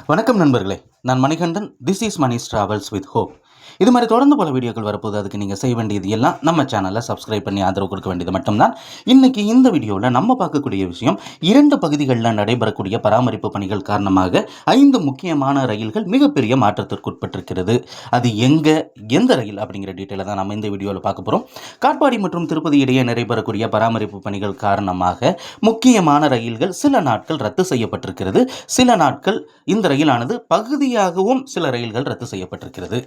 வணக்கம் நண்பர்களே, நான் Manikandan. This is Mani's travels with hope. இது மாதிரி தொடர்ந்து பல வீடியோக்கள் வரப்போது. அதுக்கு நீங்கள் செய்ய வேண்டியது எல்லாம் நம்ம சேனலில் சப்ஸ்கிரைப் பண்ணி ஆதரவு கொடுக்க வேண்டியது மட்டும்தான். இன்றைக்கி இந்த வீடியோவில் நம்ம பார்க்கக்கூடிய விஷயம், 2 பகுதிகளில் நடைபெறக்கூடிய பராமரிப்பு பணிகள் காரணமாக 5 முக்கியமான ரயில்கள் மிகப்பெரிய மாற்றத்திற்கு உட்பட்டிருக்கிறது. அது எந்த ரயில் அப்படிங்கிற டீட்டெயிலை தான் நம்ம இந்த வீடியோவில் பார்க்க போகிறோம். காட்பாடி மற்றும் திருப்பதி இடையே நடைபெறக்கூடிய பராமரிப்பு பணிகள் காரணமாக முக்கியமான ரயில்கள் சில நாட்கள் ரத்து செய்யப்பட்டிருக்கிறது. சில நாட்கள் இந்த ரயிலானது பகுதியாகவும் சில ரயில்கள் ரத்து செய்யப்பட்டிருக்கிறது.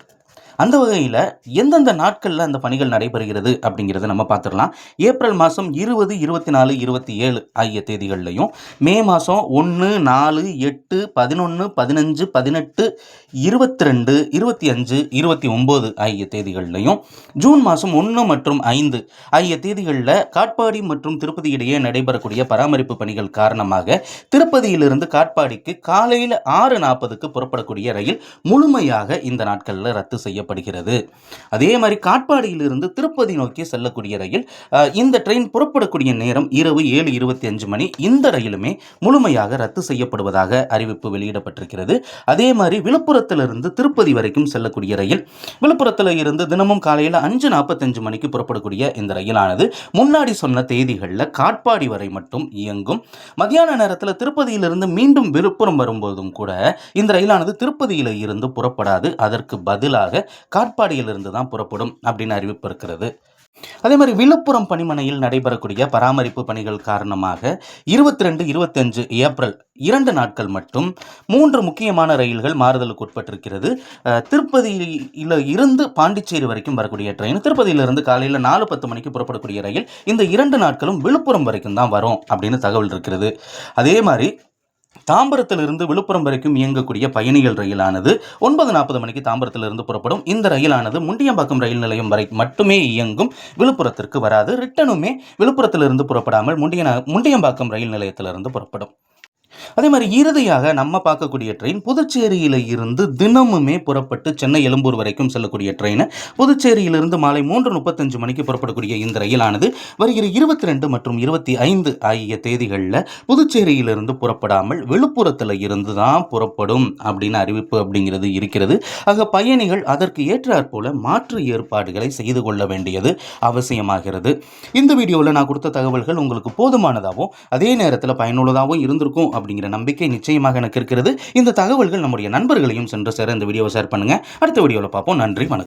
அந்த வகையில் எந்தெந்த நாட்களில் அந்த பணிகள் நடைபெறுகிறது அப்படிங்கிறத நம்ம பார்த்துடலாம். ஏப்ரல் மாதம் 20, 24, 27 ஆகிய தேதிகள்லையும், மே மாதம் 1, 4, 8, 11, 15, 18, 22, 25, 29 ஆகிய தேதிகள்லையும், ஜூன் மாதம் 1 மற்றும் 5 ஆகிய தேதிகளில் காட்பாடி மற்றும் திருப்பதி இடையே நடைபெறக்கூடிய பராமரிப்பு பணிகள் காரணமாக திருப்பதியிலிருந்து காட்பாடிக்கு காலையில் 6:40க்கு புறப்படக்கூடிய ரயில் முழுமையாக இந்த நாட்களில் ரத்து செய்யப்படுகிறது. அதே மாதிரி காட்பாடியிலிருந்து திருப்பதி நோக்கி செல்லக்கூடிய ரயில், இந்த ட்ரெயின் புறப்படக்கூடிய நேரம் இரவு 7:25 மணி. இந்த ரயிலுமே முழுமையாக ரத்து செய்யப்படுவதாக அறிவிப்பு வெளியிடப்பட்டிருக்கிறது. அதே மாதிரி விழுப்புரத்திலிருந்து திருப்பதி வரைக்கும் செல்லக்கூடிய ரயில், விழுப்புரத்தில் இருந்து தினமும் காலையில் 5:45 மணிக்கு புறப்படக்கூடிய இந்த ரயிலானது முன்னாடி சொன்ன தேதிகளில் காட்பாடி வரை மட்டும் இயங்கும். மத்தியான நேரத்தில் திருப்பதியிலிருந்து மீண்டும் விழுப்புரம் வரும்போதும் கூட இந்த ரயிலானது திருப்பதியில் இருந்து புறப்படாது. அதற்கு பதிலாக காட்பாடியிலிருந்து தான் புறப்படும் அப்படின்னு அறிவிப்பு இருக்கிறது. அதே மாதிரி விழுப்புரம் பணிமனையில் நடைபெறக்கூடிய பராமரிப்பு பணிகள் காரணமாக 22, 25 ஏப்ரல் 2 நாட்கள் மட்டும் 3 முக்கியமான ரயில்கள் மாறுதலுக்கு உட்பட்டிருக்கிறது. திருப்பதியில் இருந்து பாண்டிச்சேரி வரைக்கும் வரக்கூடிய ட்ரெயின், திருப்பதியிலிருந்து காலையில் 4:10 மணிக்கு புறப்படக்கூடிய ரயில் இந்த 2 நாட்களும் விழுப்புரம் வரைக்கும் தான் வரும் அப்படின்னு தகவல் இருக்கிறது. அதே மாதிரி தாம்பரத்திலிருந்து விழுப்புரம் வரைக்கும் இயங்கக்கூடிய பயணிகள் ரயிலானது 9:40 மணிக்கு தாம்பரத்திலிருந்து புறப்படும். இந்த ரயிலானது முண்டியம்பாக்கம் ரயில் நிலையம் வரை மட்டுமே இயங்கும், விழுப்புரத்திற்கு வராது. ரிட்டனுமே விழுப்புரத்திலிருந்து புறப்படாமல் முண்டியம்பாக்கம் ரயில் நிலையத்திலிருந்து புறப்படும். அதே மாதிரி இறுதியாக நம்ம பார்க்கக்கூடிய ட்ரெயின் புதுச்சேரியில் இருந்து தினமுமே புறப்பட்டு சென்னை எழும்பூர் வரைக்கும் செல்லக்கூடிய ட்ரெயின், புதுச்சேரியிலிருந்து மாலை 3:35 மணிக்கு புறப்படக்கூடிய இந்த ரயிலானது வருகிற 22 மற்றும் 25 ஆகிய தேதிகளில் புதுச்சேரியிலிருந்து புறப்படாமல் விழுப்புரத்தில் இருந்து தான் புறப்படும் அப்படின்னு அறிவிப்பு அப்படிங்கிறது இருக்கிறது. ஆக பயணிகள் அதற்கு ஏற்றாற் போல மாற்று ஏற்பாடுகளை செய்து கொள்ள வேண்டியது அவசியமாகிறது. இந்த வீடியோவில் நான் கொடுத்த தகவல்கள் உங்களுக்கு போதுமானதாகவும் அதே நேரத்தில் பயனுள்ளதாகவும் இருந்திருக்கும் அப்படிங்கிற நம்பிக்கை நிச்சயமாக எனக்கு இருக்கிறது. இந்த தகவல்கள் நம்முடைய நண்பர்களையும் சென்று சேர இந்த வீடியோவை ஷேர் பண்ணுங்க. அடுத்த வீடியோவில் பார்ப்போம். நன்றி, வணக்கம்.